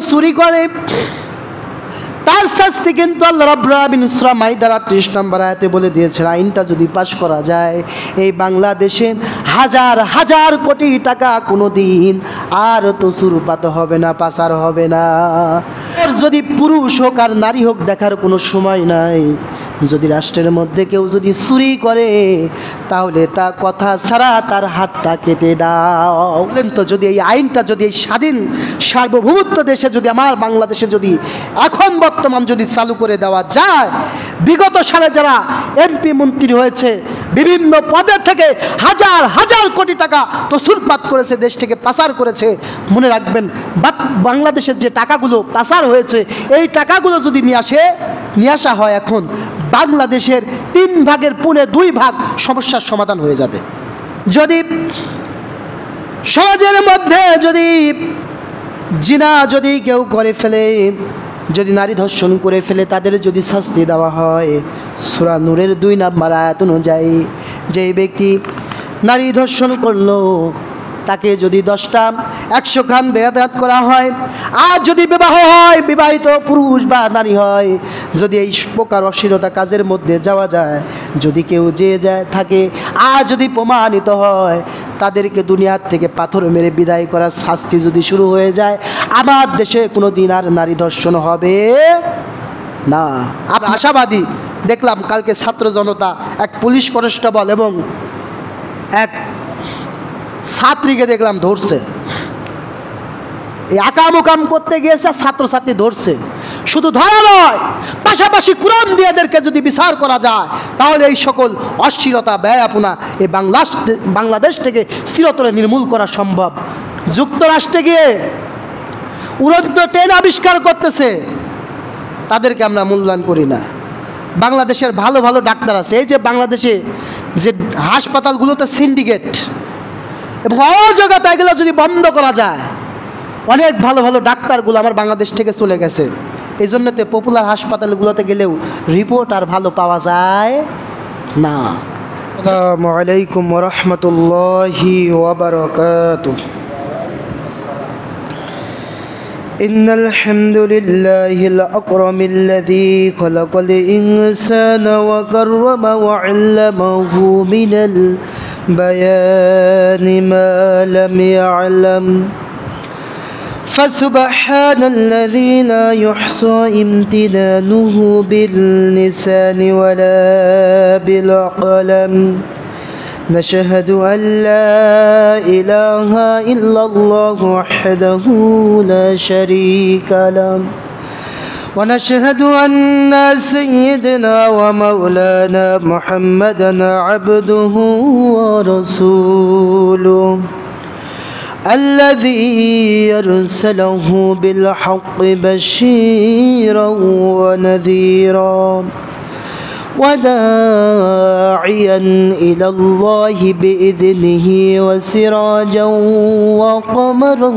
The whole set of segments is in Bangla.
চুরি করে তার শাস্তি কিন্তু আল্লাহ রাব্বুল আলামিন সূরা মাইদার ৩৮ নম্বর আয়াতে বলে দিয়েছেন। আইনটা যদি পাশ করা যায়, এই বাংলাদেশে হাজার হাজার কোটি টাকা কোনোদিন আর তসরুপাত হবে না, পাচার হবে না। যদি পুরুষ হোক আর নারী হোক দেখার কোনো সময় নাই। যদি রাষ্ট্রের মধ্যে কেউ যদি চুরি করে তাহলে তা কথা ছাড়া তার হাতটা কেটে দাও। বলেন তো, যদি এই আইনটা যদি এই স্বাধীন সার্বভৌমত্ব দেশে যদি আমার বাংলাদেশে যদি এখন বর্তমান যদি চালু করে দেওয়া যায়, বিগত সালে যারা এমপি মন্ত্রী হয়েছে বিভিন্ন পদে থেকে হাজার হাজার কোটি টাকা তসরুপাত করেছে, দেশ থেকে পাচার করেছে, মনে রাখবেন বাংলাদেশের যে টাকাগুলো পাচার হয়েছে এই টাকাগুলো যদি নিয়ে আসা হয় এখন বাংলাদেশের 3 ভাগের 2 ভাগ সমস্যার সমাধান হয়ে যাবে। যদি সমাজের মধ্যে যদি জিনা যদি কেউ করে ফেলে, যদি নারী ধর্ষণ করে ফেলে তাদের যদি শাস্তি দেওয়া হয় সূরা নূরের 2 নম্বর আয়াত অনুযায়ী, যেই ব্যক্তি নারী ধর্ষণ করলো তাকে যদি 10টা 100 খান বেয়াদত করা হয়, আর যদি বিবাহ হয়, বিবাহিত পুরুষ বা নারী হয়, যদি এই প্রকার অশ্লীলতা কাজের মধ্যে যাওয়া যায়, যদি কেউ যায় থাকে আর যদি প্রমাণিত হয়, তাদেরকে দুনিয়ার থেকে পাথর মেরে বিদায় করার শাস্তি যদি শুরু হয়ে যায়, আমার দেশে কোনো দিন আর নারী ধর্ষণ হবে না। আমরা আশাবাদী। দেখলাম কালকে ছাত্র জনতা এক পুলিশ কনস্টেবল এবং এক ছাত্রীকে দেখলাম ধরছে, এই আকাম উকাম করতে গিয়েছে, ছাত্রছাত্রী ধরছে। শুধু ধরা নয়, পাশাপাশি কোরআন দিয়ে এদেরকে যদি বিচার করা যায় তাহলে এই সকল অশ্লীলতা ব্যয়াপনা এই বাংলাদেশ থেকে চিরতরে নির্মূল করা সম্ভব। যুক্তরাষ্ট্রে গিয়ে উড়ন্ত ট্রেন আবিষ্কার করতেছে, তাদেরকে আমরা মূল্যায়ন করি না। বাংলাদেশের ভালো ভালো ডাক্তার আছে, এই যে বাংলাদেশে যে হাসপাতালগুলোতে সিন্ডিকেট এবং অযোগ্যতা এগুলো যদি বন্ধ করা যায়, অনেক ভালো ভালো ডাক্তারগুলো আমার বাংলাদেশ থেকে চলে গেছে। এই জন্যতে পপুলার হাসপাতালগুলোতে গেলেও রিপোর্ট আর ভালো পাওয়া যায় না। আসসালামু আলাইকুম ওয়া রাহমাতুল্লাহি ওয়া বারাকাতুহু। ইন্নাল হামদুলিল্লাহিল আকরামিল্লাযী খালাকাল ইনসানা ওয়া কাররামা ওয়া আল্লামাহু মিনাল বায়ানি মা লাম ইয়ালাম فسبحان الذي لا يحصى امتنانه باللسان ولا بالقلم نشهد أن لا إله إلا الله وحده لا شريك له ونشهد أن سيدنا ومولانا محمدا عبده ورسوله الذي أرسله بالحق بشيرا ونذيرا وداعيا إلى الله بإذنه وسراجا وقمرا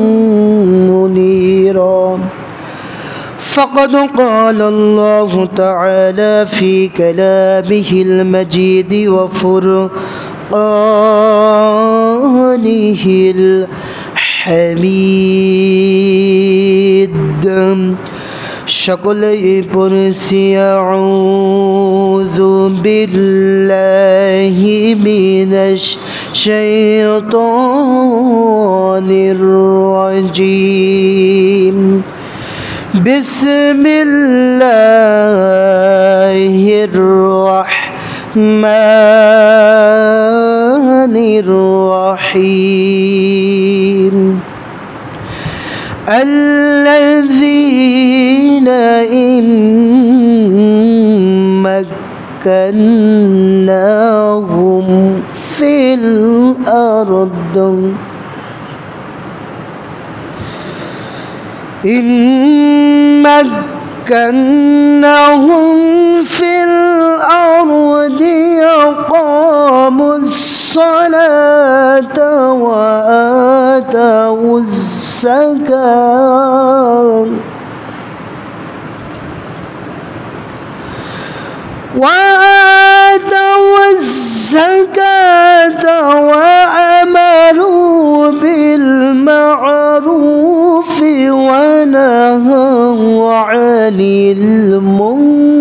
منيرا فقد قال الله تعالى في كلامه المجيد وفرقانه الحميد সকলেই পড়ছি আউযু বিল্লাহি মিনাশ শাইতানির রাজীম বিসমিল্লাহির রাহমানির রাহিম الذين إن مكناهم في الأرض إن مكناهم في الأرض يقاموا الصلاة وآتوا الزكاة وأمروا بالمعروف ونهوا عن المنكر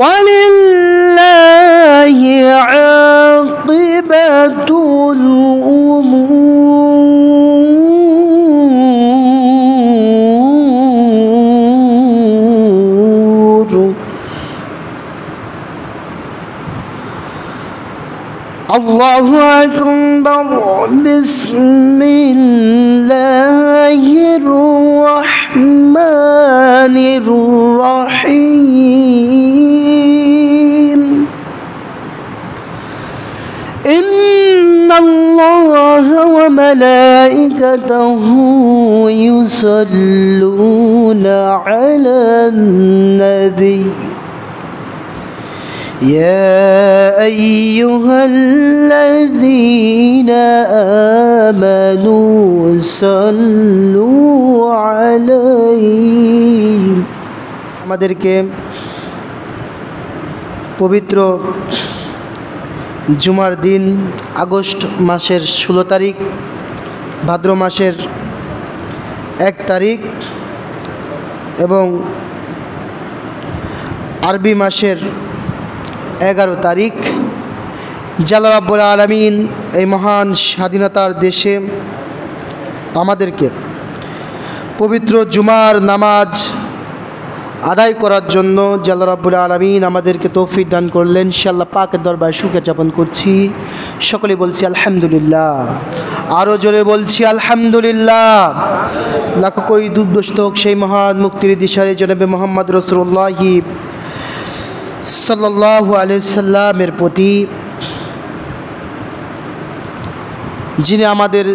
ولله عاقبة الأمور. الله أكبر. بسم الله الرحمن الرحيم. إن الله وملائكته يصلون على النبي يا أيها الذين آمنوا صلوا عليه. আমাদেরকে পবিত্র জুমার দিন আগস্ট মাসের 16 তারিখ, ভাদ্র মাসের 1 তারিখ এবং আরবি মাসের 11 তারিখ আল্লাহ রাব্বুল আলামিন এই মহান স্বাধীনতার দেশে আমাদেরকে পবিত্র জুমার নামাজ আদায় করার জন্য আল্লাহ রাব্বুল আলামিন আমাদেরকে তৌফিক দান করলেন। ইনশাআল্লাহ পাকের দরবারে শুকর যাপন করছি। সকলে বলছি আলহামদুলিল্লাহ। আরও জোরে বলছি আলহামদুলিল্লাহ। লাখ কোটি দুর্দষ্ট হোক সেই মহান মুক্তির দিশারি জনাবে মুহাম্মদ রাসূলুল্লাহ সাল্লাল্লাহু আলাইহি সাল্লামের প্রতি, যিনি আমাদের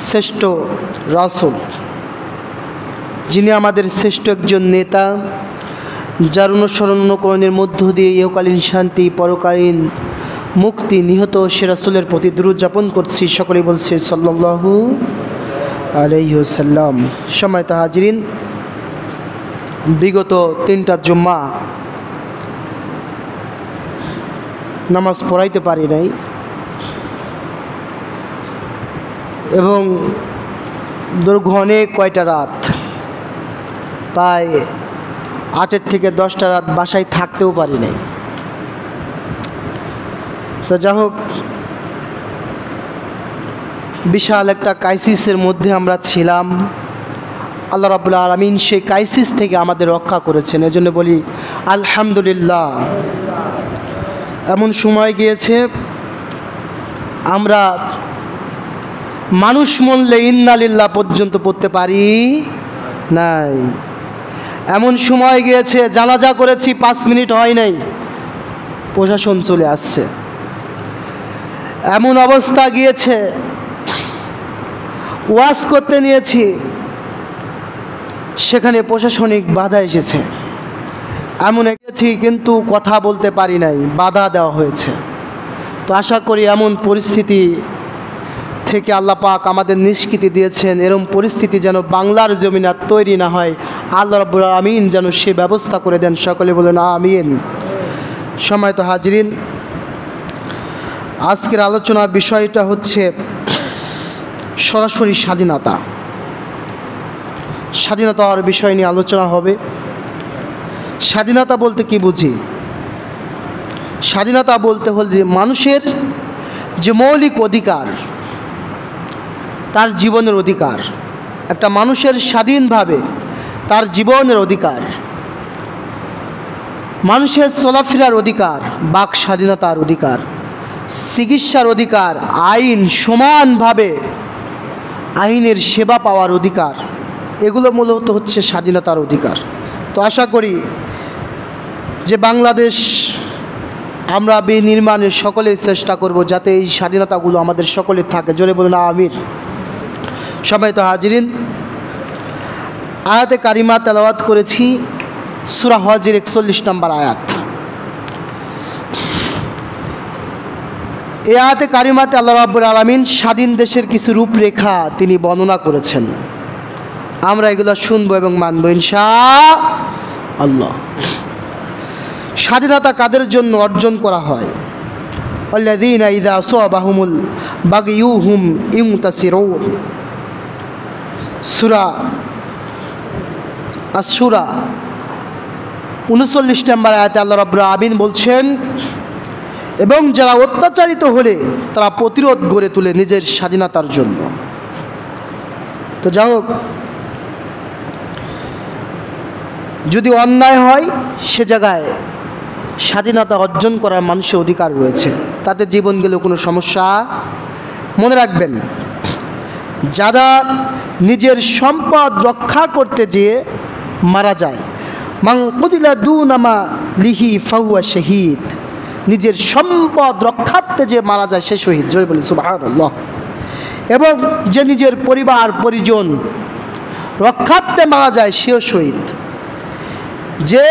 শ্রেষ্ঠ রাসূল, যিনি আমাদের শ্রেষ্ঠ একজন নেতা, যার অনুসরণ অনুকরণের মধ্য দিয়ে ইহকালীন শান্তি পরকালীন মুক্তি নিহত সে রাসূলের প্রতি দুরূদ যাপন করছি। সকলেই বলছে সাল্লাল্লাহু আলাইহি ওয়াসাল্লাম। সম্মানিত হাজিরিন, বিগত 3টা জুম্মা নামাজ পড়াইতে পারি নাই এবং দীর্ঘ অনেক কয়টা রাত, প্রায় 8 থেকে 10টা রাত বাসায় থাকতেও পারি নাই। তো যা হোক, বিশাল একটা ক্রাইসিসের মধ্যে আমরা ছিলাম। আল্লাহ রাব্বুল আলামিন সেই ক্রাইসিস থেকে আমাদের রক্ষা করেছেন, এজন্য বলি আলহামদুলিল্লাহ। এমন সময় গিয়েছে আমরা মানুষ মরলে ইন্না লিল্লাহ পর্যন্ত পড়তে পারি নাই। এমন সময় গিয়েছে জানাজা করেছি 5 মিনিট হয় নাই, প্রশাসন চলে আসছে। এমন অবস্থা গিয়েছে ওয়াজ করতে নিয়েছি, সেখানে প্রশাসনিক বাধা এসেছে। এমন গেছি কিন্তু কথা বলতে পারি নাই, বাধা দেওয়া হয়েছে। তো আশা করি এমন পরিস্থিতি থেকে আল্লাহ পাক আমাদের নিষ্কৃতি দিয়েছেন, এরকম পরিস্থিতি যেন বাংলার জমিনে আর তৈরি না হয়। আল্লাহ রাব্বুল আমিন যেন সে ব্যবস্থা করে দেন। সকলে বলেন আমিন। সম্মানিত হাজিরিন, আজকের আলোচনার বিষয়টা হচ্ছে সরাসরি স্বাধীনতা। স্বাধীনতার বিষয় নিয়ে আলোচনা হবে। স্বাধীনতা বলতে কি বুঝি? স্বাধীনতা বলতে হল যে মানুষের যে মৌলিক অধিকার, তার জীবনের অধিকার, একটা মানুষের স্বাধীনভাবে তার জীবনের অধিকার, মানুষের চলাফেরার অধিকার, বাক স্বাধীনতার অধিকার, চিকিৎসার অধিকার, আইন সমানভাবে আইনের সেবা পাওয়ার অধিকার, এগুলো মূলত হচ্ছে স্বাধীনতার অধিকার। তো আশা করি যে বাংলাদেশ আমরা বিনির্মাণের সকলেই চেষ্টা করব যাতে এই স্বাধীনতাগুলো আমাদের সকলের থাকে। জোরে বলুন আমিন। সম্মানিত হাজিরিন, আয়াতে কারিমা তেলাওয়াত করেছি সূরা হজের 41 নম্বর আয়াত। এই আয়াতে কারিমাতে আল্লাহ রাব্বুল আলামিন স্বাধীন দেশের কিছু রূপরেখা তিনি বর্ণনা করেছেন। আমরা এগুলো শুনবো এবং মানবো ইনশাআল্লাহ। স্বাধীনতা কাদের জন্য অর্জন করা হয়? আল্লাযীনা ইযা আসাবাহুমুল বাগয়ু হুম ইয়ুনতাসিরুন। সূরা আশ-শূরা 39 নম্বর আয়াতে আল্লাহ রাব্বুল আলামিন বলছেন, এবং যারা অত্যাচারিত হলে তারা প্রতিরোধ গড়ে তোলে নিজের স্বাধীনতার জন্য। তো যাই হোক, যদি অন্যায় হয় সে জায়গায় স্বাধীনতা অর্জন করার মানুষের অধিকার রয়েছে, তাদের জীবন গেলেও কোনো সমস্যা। মনে রাখবেন, যারা নিজের সম্পদ রক্ষা করতে যেয়ে মারা যায়, মান কুতিলা দুনা লিহি ফাহুয়া শহীদ, নিজের সম্পদ রক্ষার্থে যে মারা যায় সে শহীদ। জোরে বলি সুবহানাল্লাহ। এবং যে নিজের পরিবার পরিজন রক্ষার্থে মারা যায় সেও শহীদ। যে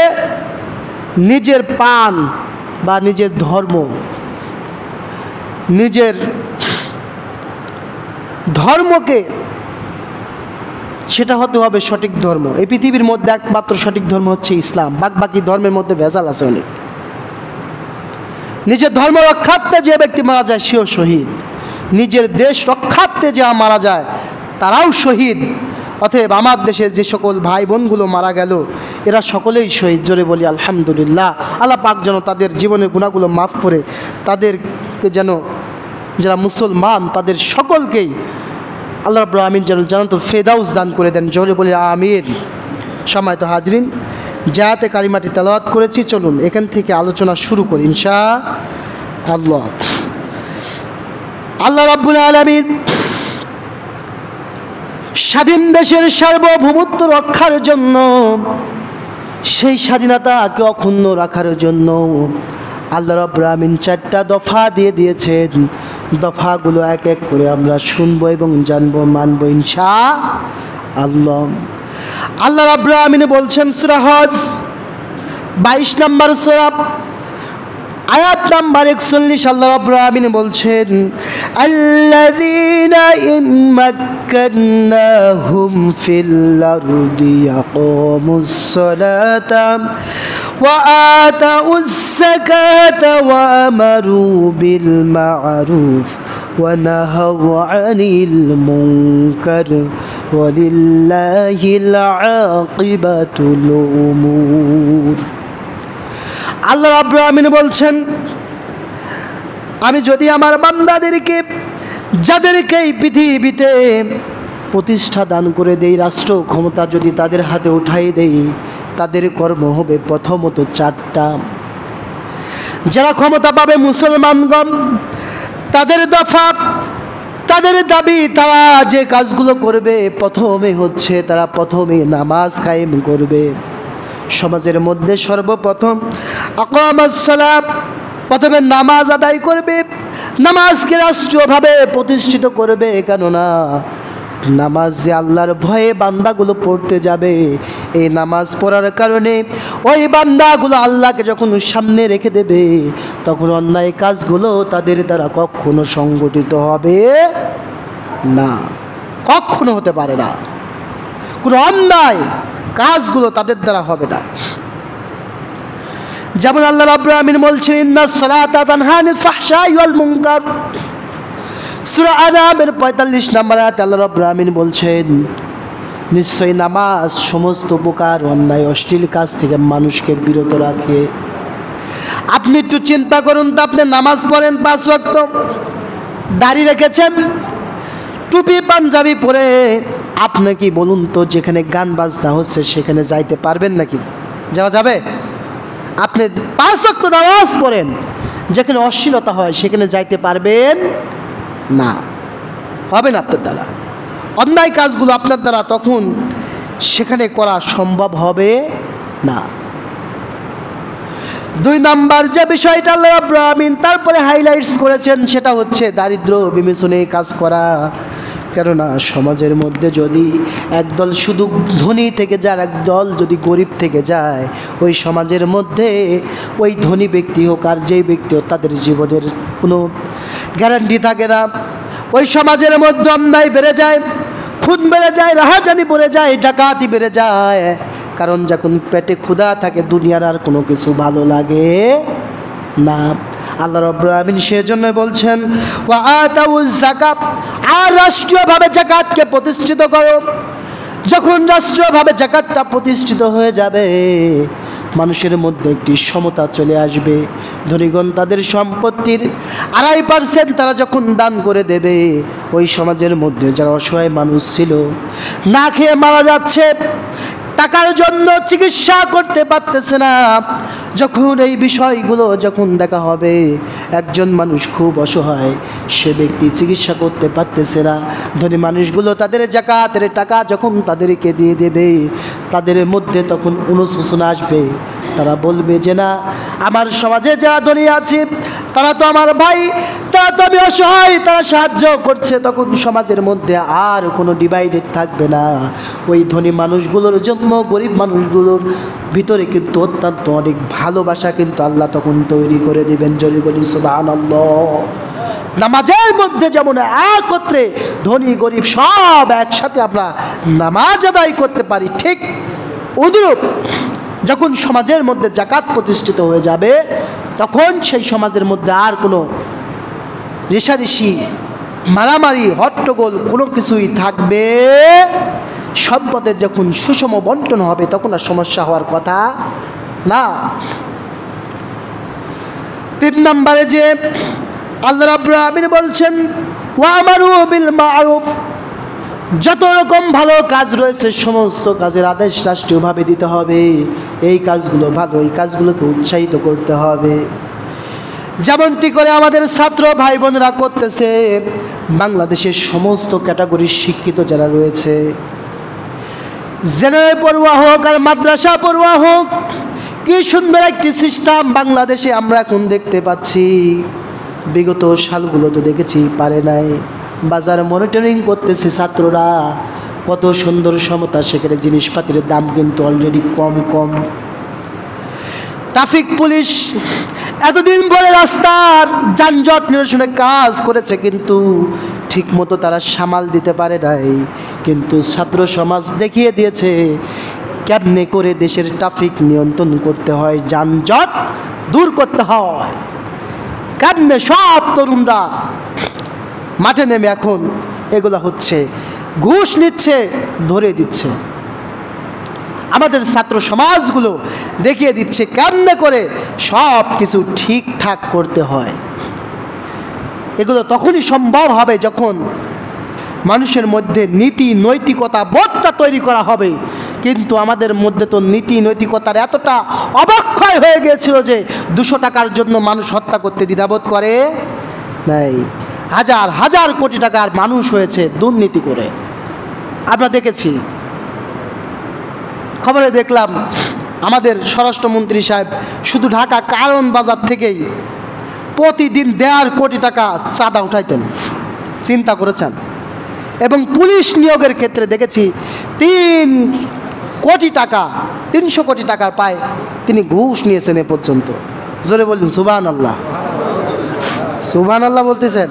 নিজের পান বা নিজের ধর্ম, নিজের ধর্মকে, সেটা হতে হবে সঠিক ধর্ম। এই পৃথিবীর মধ্যে একমাত্র সঠিক ধর্ম হচ্ছে ইসলাম, বাকি ধর্মের মধ্যে ভেজাল আছে অনেক। নিজের ধর্ম রক্ষার্থে যে ব্যক্তি মারা যায় সেও শহীদ, নিজের দেশ রক্ষার্থে যে মারা যায় তারাও শহীদ। অতএব আমার দেশে যে সকল ভাই বোনগুলো মারা গেল এরা সকলেই শহীদ। জোরে বলি আলহামদুলিল্লাহ। আল্লাহ পাক যেন তাদের জীবনের গুনাহগুলো মাফ করে তাদেরকে যেন, যারা মুসলমান তাদের সকলকেই আল্লাহ রাব্বুল আমিন যেন জান্নাতুল ফেরদাউস দান করে দেন। জোরে বলি আমিন। সম্মানিত হাজরিন, যে আয়াতে কারিমাটি তেলাওয়াত করেছি, চলুন এখান থেকে আলোচনা শুরু করি ইনশাআল্লাহ। আল্লাহ রাব্বুল আলামিন স্বাধীন দেশের সার্বভৌমত্ব রক্ষার জন্য, সেই স্বাধীনতাকে অক্ষুণ্ণ রাখার জন্য আল্লাহ রাব্বুল আমিন 4টা দফা দিয়ে দিয়েছেন। দফাগুলো এক এক করে আমরা শুনবো এবং জানবো, মানবো ইনশাআল্লাহ। আল্লাহ রাব্বুল আমিন বলছেন সূরা হজ 22 নম্বর সূরা আয়াত নাম্বার 41, আল্লাহ রাব্বুল আমিন বলছেন, আল্লাযীনা ইম্মাক্কান্নাহুম ফিল আরদি ইয়াকুমুস সালাতা ওয়া আতাউস যাকাতা ওয়া আমারু বিল মা'রুফ ওয়া নাহাউ আনিল মুনকার ওয়ালিল্লাহিল আকিবাতুল উমুর। আল্লাহ রাব্বুল আমিন বলছেন, আমি যদি আমার বান্দাদেরকে, যাদেরকে এই পৃথিবীতে প্রতিষ্ঠা দান করে দেই, রাষ্ট্র ক্ষমতা যদি তাদের হাতে উঠাই দেই, তাদের কর্ম হবে প্রথমত 4টা। যারা ক্ষমতা পাবে মুসলমানগণ, তাদের দফা, তাদের দাবি, তারা যে কাজগুলো করবে প্রথমে হচ্ছে তারা প্রথমে নামাজ কায়েম করবে। সমাজের মধ্যে সর্বপ্রথম আকামাস সালাত, প্রথমে নামাজ আদায় করবে, নামাজকে রাষ্ট্রীয়ভাবে প্রতিষ্ঠিত করবে। কেননা নামাজ যে আল্লাহর ভয়ে বান্দাগুলো পড়তে যাবে, এই নামাজ পড়ার কারণে ওই বান্দাগুলো আল্লাহকে যখন সামনে রেখে দেবে, তখন অন্যায় কাজগুলো তাদের দ্বারা কখনো সংগঠিত হবে না, কখনো হতে পারে না। কোনো অন্যায় কাজগুলো তাদের দ্বারা হবে না। যেমন আল্লাহ রাব্বুল আমিন বলছেন, ইন্নাস সালাতা তানহা আনিল ফাহশাই ওয়াল মুনকার। সূরা আনামের 45 নম্বর আয়াতে আল্লাহ রাব্বুল আমিন বলছেন, নিশ্চয়ই নামাজ সমস্ত প্রকার অন্যায় অশ্লীল কাজ থেকে মানুষকে বিরত রাখে। আপনি একটু চিন্তা করুন তো, আপনি নামাজ পড়েন 5 ওয়াক্ত, দাড়ি রেখেছেন, টুপি পাঞ্জাবি পরে, আপনি কি বলুন তো যেখানে গান বাজনা হচ্ছে সেখানে যাইতে পারবেন নাকি? যাওয়া যাবে? আপনি 5 ওয়াক্ত নামাজ পড়েন, যেখানে অশ্লীলতা হয় সেখানে যাইতে পারবেন না, হবে না আপনার দ্বারা। অন্যায় কাজগুলো আপনার দ্বারা তখন সেখানে করা সম্ভব হবে না। 2 নাম্বার যে বিষয়টা আল্লাহ রাব্বুল আমিন তারপরে হাইলাইটস করেছেন, সেটা হচ্ছে দারিদ্র বিমোচনে কাজ করা। কেননা সমাজের মধ্যে যদি একদল শুধু ধনী থেকে যায়, একদল যদি গরিব থেকে যায়, ওই সমাজের মধ্যে ওই ধনী ব্যক্তি হোক আর যেই ব্যক্তি হোক, তাদের জীবনের কোনো গ্যারান্টি থাকে না। ওই সমাজের মধ্যে অন্যায় বেড়ে যায়, খুন বেড়ে যায়, রাহাজানি বেড়ে যায়, ডাকাতি বেড়ে যায়। কারণ যখন পেটে ক্ষুধা থাকে দুনিয়ার আর কোনো কিছু ভালো লাগে না। আল্লাহ রাব্বুল আলামিন সেজন্য বলছেন ওয়া আতাউজ যাকাত, আর রাষ্ট্রীয়ভাবে যাকাতকে প্রতিষ্ঠিত করো। যখন রাষ্ট্রীয়ভাবে যাকাতটা প্রতিষ্ঠিত হয়ে যাবে, মানুষের মধ্যে একটি সমতা চলে আসবে। ধনীগণ তাদের সম্পত্তির 2.5% তারা যখন দান করে দেবে, ওই সমাজের মধ্যে যারা অসহায় মানুষ ছিল, না খেয়ে মারা যাচ্ছে, টাকার জন্য চিকিৎসা করতে পারতেছে না, যখন এই বিষয়গুলো যখন দেখা হবে, একজন মানুষ খুব অসহায়, সে ব্যক্তি চিকিৎসা করতে পারতেছে না, ধনী মানুষগুলো তাদের যাকাতের টাকা যখন তাদেরকে দিয়ে দেবে, তাদের মধ্যে তখন অনুশোচনা আসবে। তারা বলবে যে না, আমার সমাজে যারা ধনী আছে তারা তো আমার ভাই, তারা তো আমি অসহায়, তারা সাহায্য করছে। তখন সমাজের মধ্যে আর কোনো ডিভাইডেড থাকবে না। ওই ধনী মানুষগুলোর জন্য গরিব মানুষগুলোর ভিতরে কিন্তু অত্যন্ত অনেক ভালোবাসা কিন্তু আল্লাহ তখন তৈরি করে দিবেন। জলি বলি সুবহানাল্লাহ। নামাজের মধ্যে যেমন একত্রে ধনী গরিব সব একসাথে আমরা নামাজ আদায় করতে পারি, ঠিক অনুরূপ যখন সমাজের মধ্যে যাকাত প্রতিষ্ঠিত হয়ে যাবে, তখন সেই সমাজের মধ্যে আর কোনো রেষারেষি, মারামারি, হট্টগোল কোনো কিছুই থাকবে। সম্পদের যখন সুষম বন্টন হবে, তখন আর সমস্যা হওয়ার কথা না। 3 নম্বরে যে আল্লাহ রাব্বুল আলামিন বলছেন ওয়া আমারু বিল মা'রুফ, যত রকম ভালো কাজ রয়েছে সমস্ত কাজের আদেশ রাষ্ট্রীয়ভাবে দিতে হবে। এই কাজগুলো ভালো, এই কাজগুলোকে উৎসাহিত করতে হবে। যেমনটি করে আমাদের ছাত্র ভাই বোনেরা করতেছে, বাংলাদেশের সমস্ত ক্যাটাগরির শিক্ষিত যারা রয়েছে, জেনারেল পড়ুয়া হোক আর মাদ্রাসা পড়ুয়া হোক, কি সুন্দর একটি সিস্টেম বাংলাদেশে আমরা এখন দেখতে পাচ্ছি। বিগত সালগুলো তো দেখেছি পারে নাই। বাজার মনিটরিং করতেছে ছাত্ররা, কত সুন্দর সমতা, সেখানে জিনিসপাতির দাম কিন্তু অলরেডি কম কম। ট্রাফিক পুলিশ এতদিন বলে রাস্তার যানজট নিরসনের কাজ করেছে, কিন্তু ঠিকমতো তারা সামাল দিতে পারে নাই। কিন্তু ছাত্র সমাজ দেখিয়ে দিয়েছে কেমনে করে দেশের ট্রাফিক নিয়ন্ত্রণ করতে হয়, যানজট দূর করতে হয়। কেমনে সব তরুণরা মাঠে নেমে এখন এগুলো হচ্ছে, ঘুষ নিচ্ছে, ধরে দিচ্ছে। আমাদের ছাত্র সমাজগুলো দেখিয়ে দিচ্ছে কেমনে করে সব কিছু ঠিকঠাক করতে হয়। এগুলো তখনই সম্ভব হবে যখন মানুষের মধ্যে নীতি নৈতিকতা বোধটা তৈরি করা হবে। কিন্তু আমাদের মধ্যে তো নীতি নৈতিকতার এতটা অবক্ষয় হয়ে গিয়েছিল যে 200 টাকার জন্য মানুষ হত্যা করতে দ্বিধাবোধ করে নাই। হাজার হাজার কোটি টাকার মানুষ হয়েছে দুর্নীতি করে। আমরা দেখেছি, খবরে দেখলাম আমাদের স্বরাষ্ট্রমন্ত্রী সাহেব শুধু ঢাকা কারণ বাজার থেকেই প্রতিদিন 1.5 কোটি টাকা চাঁদা উঠাইতেন। চিন্তা করেছেন? এবং পুলিশ নিয়োগের ক্ষেত্রে দেখেছি 300 কোটি টাকার পায় তিনি ঘুষ নিয়েছেন এ পর্যন্ত। জোরে বলুন সুবহানাল্লাহ। সুবহানাল্লাহ বলতেছেন।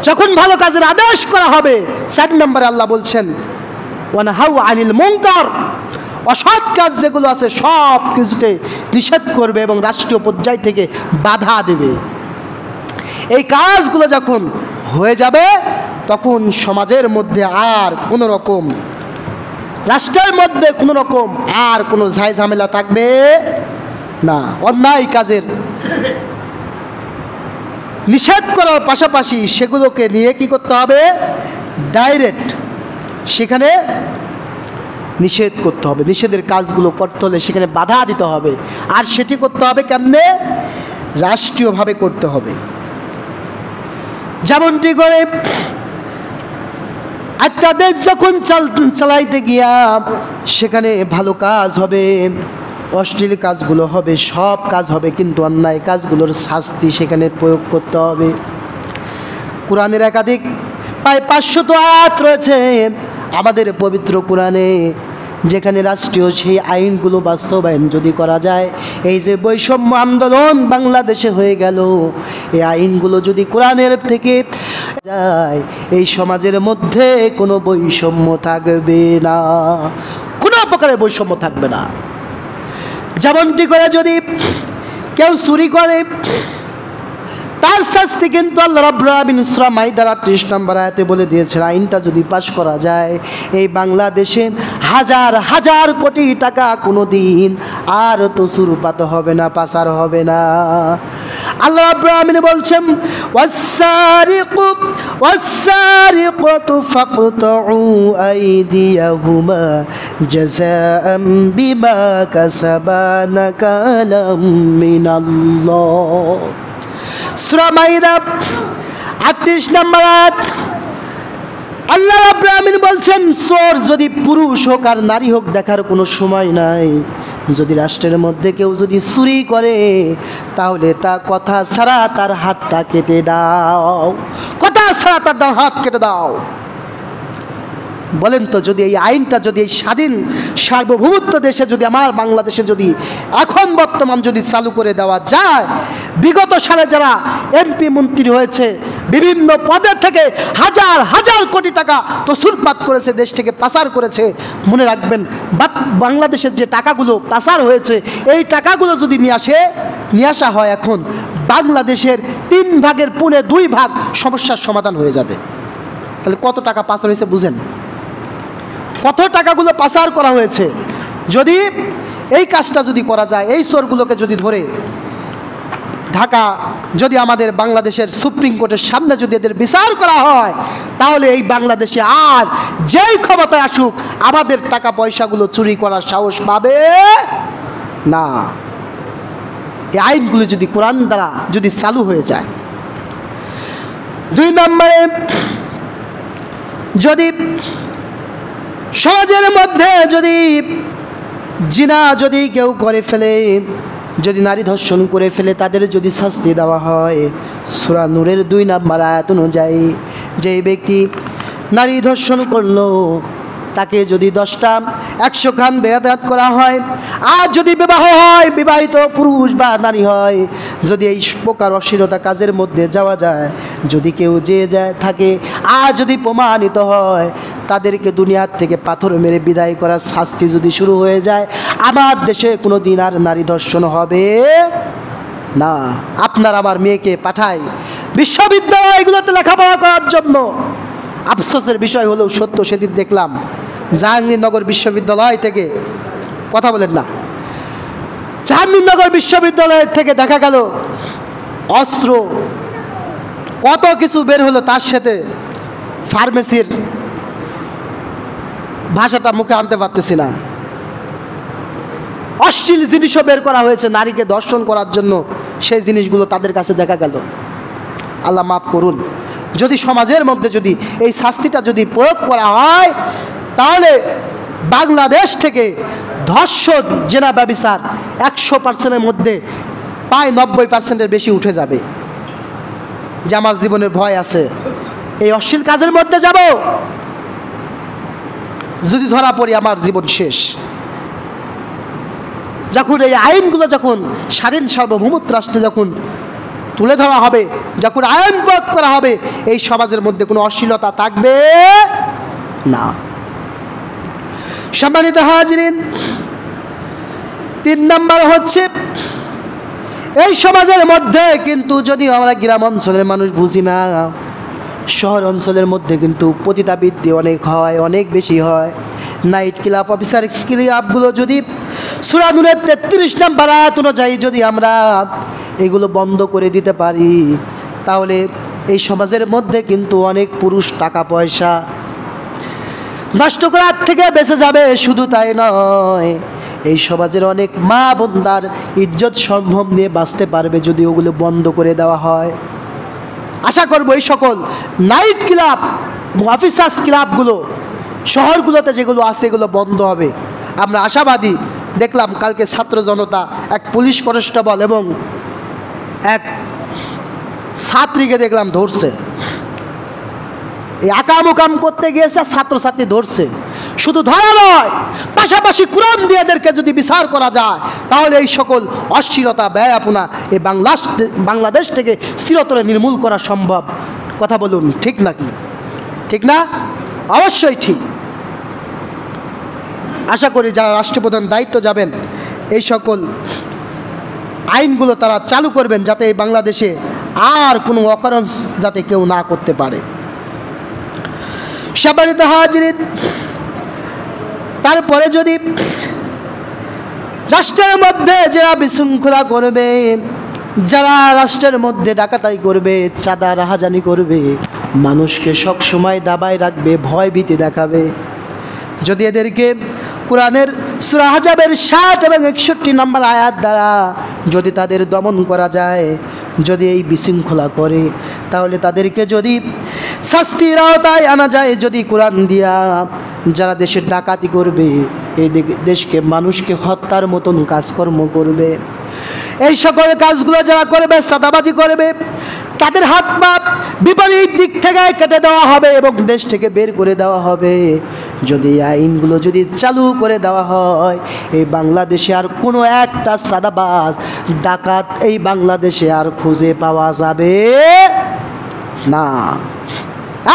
যখন ভালো কাজের আদেশ করা হবে, 4 নম্বরে আল্লাহ বলছেন ওয়ানহাউ আনিল মুনকার, অসৎ কাজ যেগুলো আছে সব কিছুতে নিষেধ করবে এবং রাষ্ট্রীয় পর্যায় থেকে বাধা দেবে। এই কাজগুলো যখন হয়ে যাবে, তখন সমাজের মধ্যে আর কোনো রকম, রাষ্ট্রের মধ্যে কোনো রকম আর কোনো ঝাই ঝামেলা থাকবে না। অন্যায় কাজের নিষেধ করার পাশাপাশি সেগুলোকে নিয়ে কি করতে হবে, ডাইরেক্ট সেখানে নিষেধ করতে হবে। নিষেধের কাজগুলো করতে হলে সেখানে বাধা দিতে হবে। আর সেটি করতে হবে কেমনে, রাষ্ট্রীয়ভাবে করতে হবে। যেমনটি করে একটা দেশ যখন চালাইতে গিয়া সেখানে ভালো কাজ হবে, অশ্লীল কাজগুলো হবে, সব কাজ হবে, কিন্তু অন্যায় কাজগুলোর শাস্তি সেখানে প্রয়োগ করতে হবে। কোরআনের একাধিক প্রায় 500 আয়াত রয়েছে আমাদের পবিত্র কোরআনে, যেখানে রাষ্ট্রীয় সেই আইনগুলো বাস্তবায়ন যদি করা যায়, এই যে বৈষম্য আন্দোলন বাংলাদেশে হয়ে গেল, এই আইনগুলো যদি কোরআনের থেকে যায়, এই সমাজের মধ্যে কোনো বৈষম্য থাকবে না, কোনো প্রকারের বৈষম্য থাকবে না। যেমনটি করে যদি কেউ চুরি করে তার শাস্তি কিন্তু আল্লাহ রাব্বুল আলামিন সূরা মাইদার ৩৮ নম্বর আয়াতে বলে দিয়েছেন, আইনটা যদি পাশ করা যায় এই বাংলাদেশে হাজার হাজার কোটি টাকা কোনো দিন আর তো সুরপাত হবে না, পাচার হবে না। আল্লাহ রাব্বুল আলামিন বলছেন ওয়াস-সারিকু ফাকতাউ আইদিয়াহুমা জাযাআম বিমা কাসাবা নাকালাম মিনাল্লাহ। সূরা মাইদা ৩৮ নম্বর আয়াত। আল্লাহ রাব্বুল আলামিন বলছেন চোর যদি পুরুষ হোক আর নারী হোক দেখার কোনো সময় নাই। যদি রাষ্ট্রের মধ্যে কেউ যদি চুরি করে তাহলে তা কথা ছাড়া তার হাতটা কেটে দাও, কথা ছাড়া তার হাত কেটে দাও। বলেন তো, যদি এই আইনটা যদি এই স্বাধীন সার্বভৌমত্ব দেশে যদি আমার বাংলাদেশে যদি এখন বর্তমান যদি চালু করে দেওয়া যায়, বিগত সালে যারা এমপি মন্ত্রী হয়েছে বিভিন্ন পদে থেকে হাজার হাজার কোটি টাকা তসরুপাত করেছে, দেশ থেকে পাচার করেছে, মনে রাখবেন বাংলাদেশের যে টাকাগুলো পাচার হয়েছে এই টাকাগুলো যদি নিয়ে আসা হয় এখন বাংলাদেশের ৩ ভাগের 2 ভাগ সমস্যার সমাধান হয়ে যাবে। তাহলে কত টাকা পাচার হয়েছে বুঝেন, কত টাকাগুলো পাচার করা হয়েছে। যদি এই কাজটা যদি করা যায়, এই চোরগুলোকে যদি ধরে ঢাকা যদি আমাদের বাংলাদেশের সুপ্রিম কোর্টের সামনে যদি এদের বিচার করা হয় তাহলে এই বাংলাদেশে আর যেই ক্ষমতায় আসুক আমাদের টাকা পয়সাগুলো চুরি করার সাহস পাবে না। এই আইনগুলো যদি কোরআন দ্বারা যদি চালু হয়ে যায়। 2 নম্বরে, যদি সমাজের মধ্যে যদি জিনা যদি কেউ করে ফেলে, যদি নারী ধর্ষণ করে ফেলে তাদের যদি শাস্তি দেওয়া হয় সূরা নূরের 2 নম্বর আয়াত অনুযায়ী, যেই ব্যক্তি নারী ধর্ষণ করলো তাকে যদি 10টা 100 খান বেয়াদত করা হয়, আর যদি বিবাহ হয় বিবাহিত পুরুষ বা নারী হয়, যদি এই প্রকার অশ্লীলতা কাজের মধ্যে যাওয়া যায়, যদি কেউ যায় থাকে আর যদি প্রমাণিত হয় তাদেরকে দুনিয়ার থেকে পাথর মেরে বিদায় করার শাস্তি যদি শুরু হয়ে যায়, আমার দেশে কোনো দিন আর নারী ধর্ষণ হবে না। আপনার আমার মেয়েকে পাঠাই বিশ্ববিদ্যালয়গুলোতে লেখাপড়া করার জন্য। আফসোসের বিষয় হলেও সত্য, সেদিন দেখলাম জাহাঙ্গীরনগর বিশ্ববিদ্যালয় থেকে, কথা বলেন না, জাহাঙ্গীরনগর বিশ্ববিদ্যালয় থেকে দেখা গেল অস্ত্র কত কিছু বের হলো, তার সাথে ফার্মেসির ভাষাটা মুখে আনতে পারতেছি না, অশ্লীল জিনিসও বের করা হয়েছে নারীকে ধর্ষণ করার জন্য, সেই জিনিসগুলো তাদের কাছে দেখা গেল। আল্লাহ মাফ করুন। যদি সমাজের মধ্যে যদি এই শাস্তিটা যদি প্রয়োগ করা হয় তাহলে বাংলাদেশ থেকে ধর্ষণ জেনা ব্যভিচার 100%-এর মধ্যে প্রায় 90%-এর বেশি উঠে যাবে। যে আমার জীবনের ভয় আছে, এই অশ্লীল কাজের মধ্যে যাব, যদি ধরা পড়ি আমার জীবন শেষ। যখন এই আইনগুলো যখন স্বাধীন সার্বভৌমত্ব রাষ্ট্রে যখন তুলে ধরা হবে, যখন আইন প্রয়োগ করা হবে, এই সমাজের মধ্যে কোনো অশ্লীলতা থাকবে না। সম্মানিত হাজিরিন, 3 নম্বর হচ্ছে এই সমাজের মধ্যে কিন্তু যদি আমরা গ্রাম অঞ্চলের মানুষ বুঝি না, শহর অঞ্চলের মধ্যে কিন্তু পতিতাবৃত্তি অনেক হয়, অনেক বেশি হয়। নাইট ক্লাব, অফিসার ক্লাবগুলো যদি সূরা নূরের 33 নম্বর আয়াত অনুযায়ী যদি আমরা এগুলো বন্ধ করে দিতে পারি তাহলে এই সমাজের মধ্যে কিন্তু অনেক পুরুষ টাকা পয়সা নষ্ট করার থেকে বেঁচে যাবে। শুধু তাই নয়, এই সমাজের অনেক মা বোনদার ইজ্জত সম্ভব নিয়ে বাঁচতে পারবে যদি ওগুলো বন্ধ করে দেওয়া হয়। আশা করব এই সকল নাইট ক্লাব, অফিসার্স ক্লাবগুলো শহরগুলোতে যেগুলো আছে এগুলো বন্ধ হবে। আমরা আশাবাদী। দেখলাম কালকে ছাত্র জনতা এক পুলিশ কনস্টেবল এবং এক ছাত্রীকে দেখলাম ধরছে, এই আকাম উকাম করতে গিয়েছে, ছাত্রছাত্রী ধরছে। শুধু ধরা নয়, পাশাপাশি কোরআন দিয়ে এদেরকে যদি বিচার করা যায় তাহলে এই সকল অশ্লীলতা ব্যয়াপনা এই বাংলাদেশ থেকে চিরতরে নির্মূল করা সম্ভব। কথা বলুন, ঠিক নাকি? ঠিক না? অবশ্যই ঠিক। আশা করি যারা রাষ্ট্রপ্রধান দায়িত্ব যাবেন এই সকল আইনগুলো তারা চালু করবেন, যাতে এই বাংলাদেশে আর কোনো অকারেন্স যাতে কেউ না করতে পারে। সম্মানিত হাজিরিন, তারপরে যদি রাষ্ট্রের মধ্যে যারা বিশৃঙ্খলা করবে, যারা রাষ্ট্রের মধ্যে ডাকাতাই করবে, চাঁদা রাহাজানি করবে, মানুষকে সবসময় দাবায় রাখবে, ভয় ভীতি দেখাবে, যদি এদেরকে কোরআনের সূরা আহজাবের 60 এবং 61 নম্বর আয়াত দ্বারা যদি তাদের দমন করা যায়, যদি এই বিশৃঙ্খলা করে, তাহলে তাদেরকে যদি শাস্তির আওতায় আনা যায়, যদি কোরআন দিয়া যারা দেশের ডাকাতি করবে, এই দেশকে মানুষকে হত্যার মতন কাজকর্ম করবে, এই সকল কাজগুলো যারা করবে, চাঁদাবাজি করবে, তাদের হাত পা বিপরীত দিক থেকে কেটে দেওয়া হবে এবং দেশ থেকে বের করে দেওয়া হবে। যদি আইনগুলো যদি চালু করে দেওয়া হয়, এই বাংলাদেশে আর কোনো একটা চাঁদাবাজ ডাকাত এই বাংলাদেশে আর খুঁজে পাওয়া যাবে না,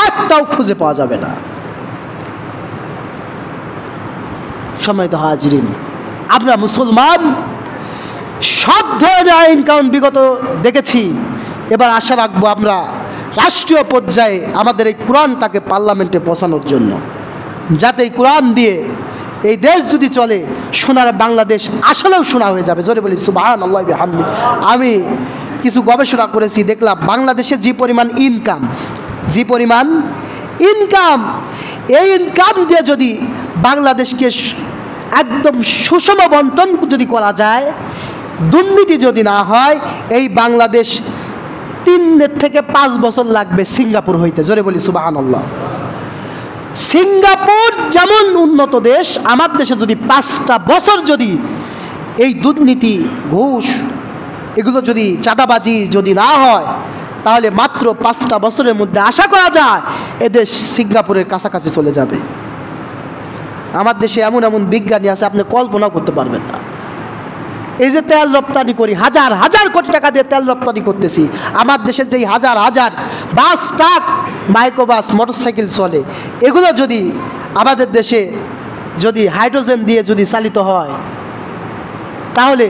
একটাও খুঁজে পাওয়া যাবে না। সম্মানিত হাজিরিন, আমরা মুসলমান সব ধরনের আইন কানুন বিগত দেখেছি, এবার আশা রাখবো আমরা রাষ্ট্রীয় পর্যায়ে আমাদের এই কোরআনটাকে পার্লামেন্টে পৌঁছানোর জন্য, যাতে এই কোরআন দিয়ে এই দেশ যদি চলে, সোনার বাংলাদেশ আসলেও সোনা হয়ে যাবে। জোরে বলি সুবহানাল্লাহি ওয়া বিহামদিহি। আমি কিছু গবেষণা করেছি, দেখলাম বাংলাদেশে যে পরিমাণ ইনকাম, এই ইনকাম দিয়ে যদি বাংলাদেশকে একদম সুষম বন্টন যদি করা যায়, দুর্নীতি যদি না হয়, এই বাংলাদেশ 3 থেকে 5 বছর লাগবে সিঙ্গাপুর হইতে। জোরে বলি সুবহানাল্লাহ। সিঙ্গাপুর যেমন উন্নত দেশ, আমার দেশে যদি 5টা বছর যদি এই দুর্নীতি, ঘুষ, এগুলো যদি চাঁদাবাজি যদি না হয়, তাহলে মাত্র 5টা বছরের মধ্যে আশা করা যায় এদেশ সিঙ্গাপুরের কাছাকাছি চলে যাবে। আমার দেশে এমন এমন বিজ্ঞানী আছে, আপনি কল্পনা করতে পারবেন না। এই যে তেল রপ্তানি করি, হাজার হাজার কোটি টাকা দিয়ে তেল রপ্তানি করতেছি, আমার দেশের যেই হাজার হাজার বাস, ট্রাক, মাইক্রোবাস, মোটরসাইকেল চলে, এগুলো যদি আমাদের দেশে যদি হাইড্রোজেন দিয়ে যদি চালিত হয়, তাহলে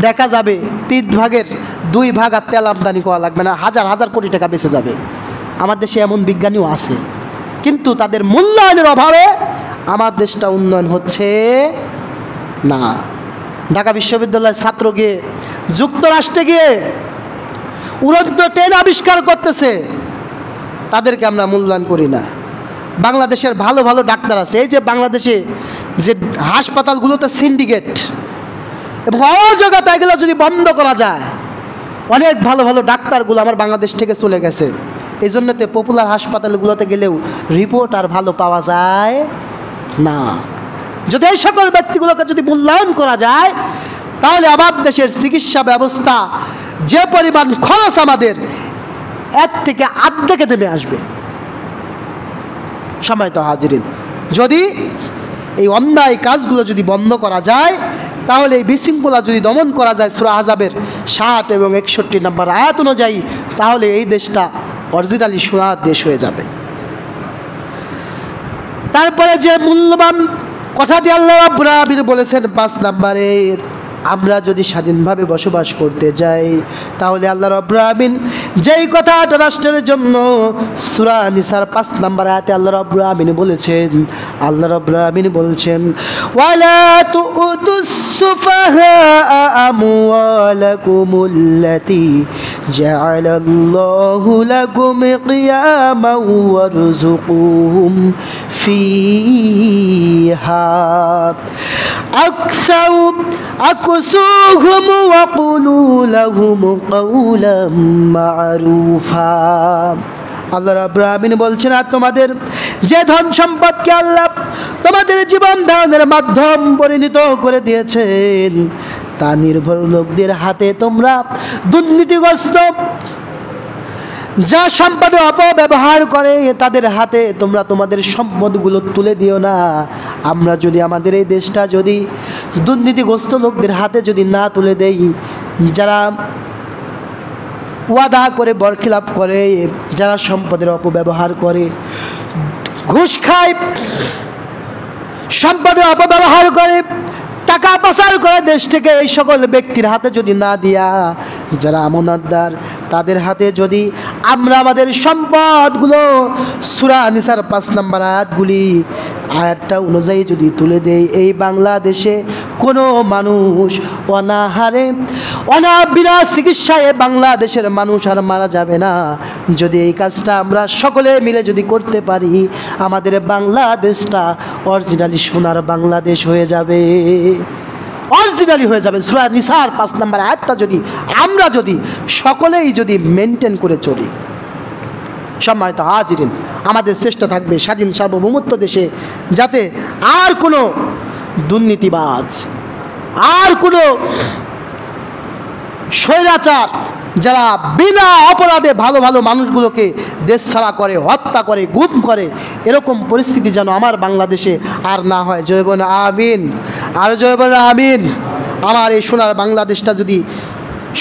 দেখা যাবে 3 ভাগের 2 ভাগ আর তেল আমদানি করা লাগবে না, হাজার হাজার কোটি টাকা বেঁচে যাবে। আমার দেশে এমন বিজ্ঞানীও আছে, কিন্তু তাদের মূল্যায়নের অভাবে আমার দেশটা উন্নয়ন হচ্ছে না। ঢাকা বিশ্ববিদ্যালয়ের ছাত্র গিয়ে যুক্তরাষ্ট্রে গিয়ে উড়ন্ত ট্রেন আবিষ্কার করতেছে, তাদেরকে আমরা মূল্যায়ন করি না। বাংলাদেশের ভালো ভালো ডাক্তার আছে, এই যে বাংলাদেশে যে হাসপাতালগুলোতে সিন্ডিকেট এবং অযোগ্যতা, এগুলো যদি বন্ধ করা যায়, অনেক ভালো ভালো ডাক্তারগুলো আমার বাংলাদেশ থেকে চলে গেছে। এই জন্যতে পপুলার হাসপাতালগুলোতে গেলেও রিপোর্ট আর ভালো পাওয়া যায় না। যদি এই সকল ব্যক্তিগুলোকে যদি মূল্যায়ন করা যায়, তাহলে আমার দেশের চিকিৎসা ব্যবস্থা যে পরিমাণ খরচ আমাদের, এর থেকে অর্ধেকে নেমে আসবে। সম্মানিত হাজিরিন, যদি এই অন্যায় কাজগুলো যদি বন্ধ করা যায়, তাহলে এই বিশৃঙ্খলা যদি দমন করা যায় সূরা আহজাবের 60 এবং 61 নম্বর আয়াত অনুযায়ী, তাহলে এই দেশটা অরিজিনালি সোনার দেশ হয়ে যাবে। তারপরে যে মূল্যবান কথাটি আল্লাহ রাব্বুল আলামিন বলেছেন 5 নম্বরে, আমরা যদি স্বাধীনভাবে বসবাস করতে যাই, তাহলে আল্লাহ রাব্বুল আলামিন যেই কথাটা রাষ্ট্রের জন্য সূরা নিসার 5 নম্বর আয়াতে আল্লাহ রাব্বুল আলামিন বলছেন, ওয়ালা তুতুস সুফাহা আমওয়ালাকুমুল্লাতী জাআলাল্লাহু লাকুম কিয়ামান ওয়ারযুকুহুম ফিহা আকসুহুম ওয়া কুলু লাহুম কাওলাম মা'রুফা। আল্লাহ রাব্বুল আলামিন বলছেন, আর তোমাদের যে ধন সম্পদকে আল্লাহ তোমাদের জীবন ধারণের মাধ্যম পরিণত করে দিয়েছেন, তা নির্ভর লোকদের হাতে তোমরা দুর্নীতিগ্রস্ত যা সম্পদের অপব্যবহার করে, তাদের হাতে তোমরা তোমাদের সম্পদগুলো তুলে দিও না। আমরা যদি আমাদের এই দেশটা যদি দুর্নীতিগ্রস্ত লোকদের হাতে যদি না তুলে দেই, যারা ওয়াদা করে বরখিলাপ করে, যারা সম্পদের অপব্যবহার করে, ঘুষ খায়, সম্পদের অপব্যবহার করে, টাকা পাচার করে দেশ থেকে এই সকল ব্যক্তির হাতে যদি না দিয়া যারা আমানতদার তাদের হাতে যদি আমরা আমাদের সম্পদগুলো সূরা নিসার 5 নম্বর আয়াতটা অনুযায়ী যদি তুলে দেই, এই বাংলাদেশে কোনো মানুষ অনাহারে বিনা চিকিৎসায় বাংলাদেশের মানুষ আর মারা যাবে না। যদি এই কাজটা আমরা সকলে মিলে যদি করতে পারি, আমাদের বাংলাদেশটা অরিজিনালি সোনার বাংলাদেশ হয়ে যাবে, অরিজিনালি হয়ে যাবে। সূরা নিসার 5 নম্বর আয়াতটা যদি আমরা যদি সকলেই যদি মেনটেন করে চলি, সম্মানিত হাজিরিন, আমাদের চেষ্টা থাকবে স্বাধীন সার্বভৌমত্ব দেশে যাতে আর কোনো দুর্নীতিবাজ, আর কোনো স্বৈরাচার যারা বিনা অপরাধে ভালো ভালো মানুষগুলোকে দেশ ছাড়া করে, হত্যা করে, গুম করে, এরকম পরিস্থিতি যেন আমার বাংলাদেশে আর না হয়। জয় বলেন আমিন, আর জয় বলেন আমিন। আমার এই সোনার বাংলাদেশটা যদি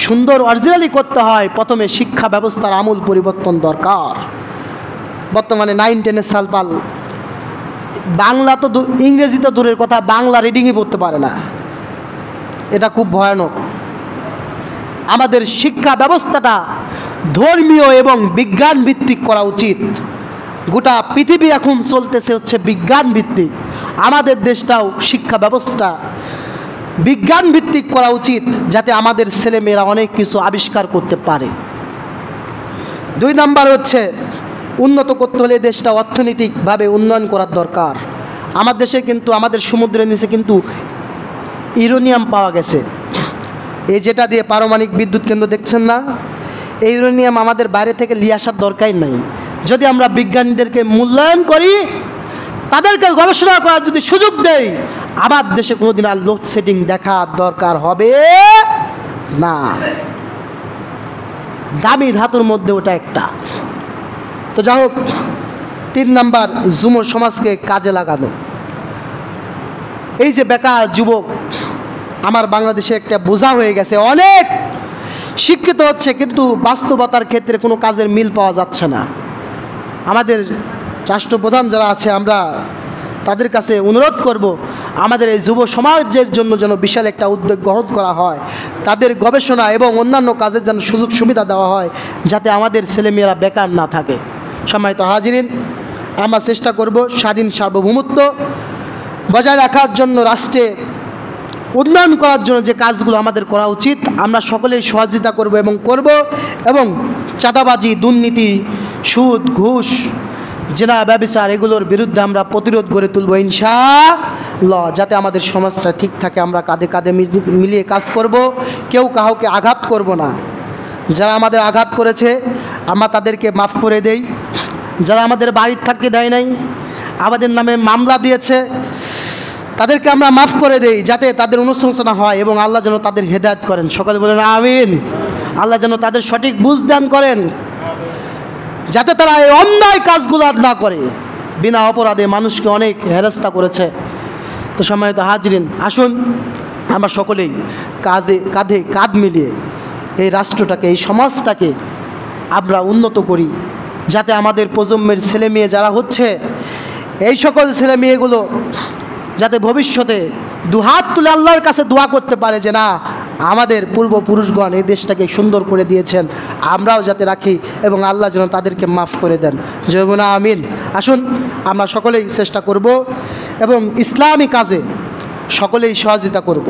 সুন্দর অরিজিনালি করতে হয়, প্রথমে শিক্ষা ব্যবস্থার আমূল পরিবর্তন দরকার। বর্তমানে 9-10 সালপাল বাংলা তো ইংরেজি তো দূরের কথা, বাংলা রিডিংই পড়তে পারে না, এটা খুব ভয়ানক। আমাদের শিক্ষা ব্যবস্থাটা ধর্মীয় এবং বিজ্ঞান ভিত্তিক করা উচিত। গোটা পৃথিবী এখন চলতেছে হচ্ছে বিজ্ঞান ভিত্তিক, আমাদের দেশটাও শিক্ষা ব্যবস্থা বিজ্ঞান ভিত্তিক করা উচিত, যাতে আমাদের ছেলেমেয়েরা অনেক কিছু আবিষ্কার করতে পারে। 2 নাম্বার হচ্ছে উন্নত করতে হলে দেশটা অর্থনৈতিকভাবে উন্নয়ন করার দরকার। আমার দেশে কিন্তু আমাদের সমুদ্রের নিচে কিন্তু ইউরেনিয়াম পাওয়া গেছে, এই যেটা দিয়ে পারমাণবিক বিদ্যুৎ কেন্দ্র দেখছেন না, এই ইউরেনিয়াম আমাদের বাইরে থেকে নিয়ে আসার দরকার নাই। যদি আমরা বিজ্ঞানীদেরকে মূল্যায়ন করি, তাদেরকে গবেষণা করার যদি সুযোগ দেই, আমার দেশে কোনোদিন আর লোডশেডিং দেখার দরকার হবে না। দামি ধাতুর মধ্যে ওটা একটা। তো যাই হোক, 3 নাম্বার যুব সমাজকে কাজে লাগানো। এই যে বেকার যুবক আমার বাংলাদেশে একটা বোঝা হয়ে গেছে, অনেক শিক্ষিত হচ্ছে কিন্তু বাস্তবতার ক্ষেত্রে কোনো কাজের মিল পাওয়া যাচ্ছে না। আমাদের রাষ্ট্রপ্রধান যারা আছে, আমরা তাদের কাছে অনুরোধ করব, আমাদের এই যুব সমাজের জন্য যেন বিশাল একটা উদ্যোগ গ্রহণ করা হয়, তাদের গবেষণা এবং অন্যান্য কাজের যেন সুযোগ সুবিধা দেওয়া হয়, যাতে আমাদের ছেলেমেয়েরা বেকার না থাকে। সম্মানিত হাজিরিন, আমরা চেষ্টা করব স্বাধীন সার্বভৌমত্ব বজায় রাখার জন্য, রাষ্ট্রে উন্নয়ন করার জন্য যে কাজগুলো আমাদের করা উচিত, আমরা সকলেই সহযোগিতা করব এবং করব। এবং চাঁদাবাজি, দুর্নীতি, সুদ, ঘুষ, জেনা, ব্যভিচার, এগুলোর বিরুদ্ধে আমরা প্রতিরোধ গড়ে তুলব ইনশাআল্লাহ, যাতে আমাদের সমাজটা ঠিক থাকে। আমরা কাঁধে কাঁধে মিলিয়ে কাজ করব, কেউ কাউকে আঘাত করব না। যারা আমাদের আঘাত করেছে আমরা তাদেরকে মাফ করে দেই, যারা আমাদের বাড়ির থাকতে দেয় নাই, আমাদের নামে মামলা দিয়েছে, তাদেরকে আমরা মাফ করে দেই, যাতে তাদের অনুশোচনা হয় এবং আল্লাহ যেন তাদের হেদায়েত করেন। সকলে বলেন আমিন। আল্লাহ যেন তাদের সঠিক বুঝ দান করেন, যাতে তারা এই অন্যায় কাজগুলো আর না করে। বিনা অপরাধে মানুষকে অনেক হেনস্থা করেছে। তো সম্মানিত হাজরিন, আসুন আমরা সকলেই কাঁধে কাঁধ মিলিয়ে এই রাষ্ট্রটাকে, এই সমাজটাকে আমরা উন্নত করি, যাতে আমাদের প্রজন্মের ছেলে মেয়ে যারা হচ্ছে, এই সকল ছেলে মেয়েগুলো যাতে ভবিষ্যতে দুহাত তুলে আল্লাহর কাছে দোয়া করতে পারে যে না, আমাদের পূর্বপুরুষগণ এই দেশটাকে সুন্দর করে দিয়েছেন, আমরাও যাতে রাখি, এবং আল্লাহ যেন তাদেরকে মাফ করে দেন। জয় বলেন আমিন। আসুন আমরা সকলেই চেষ্টা করব এবং ইসলামী কাজে সকলেই সহযোগিতা করব।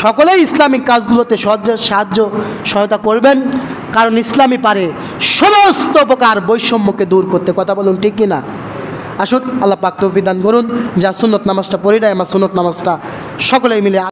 সকলেই ইসলামিক কাজগুলোতে সাহায্য সহায়তা করবেন, কারণ ইসলামই পারে সমস্ত প্রকার বৈষম্যকে দূর করতে। কথা বলুন ঠিক কিনা? আসুন আল্লাহ পাক তৌফিক দান করুন। যা সুন্নত নামাজটা পড়ি নাই, আমার সুন্নত নামাজটা সকলেই মিলে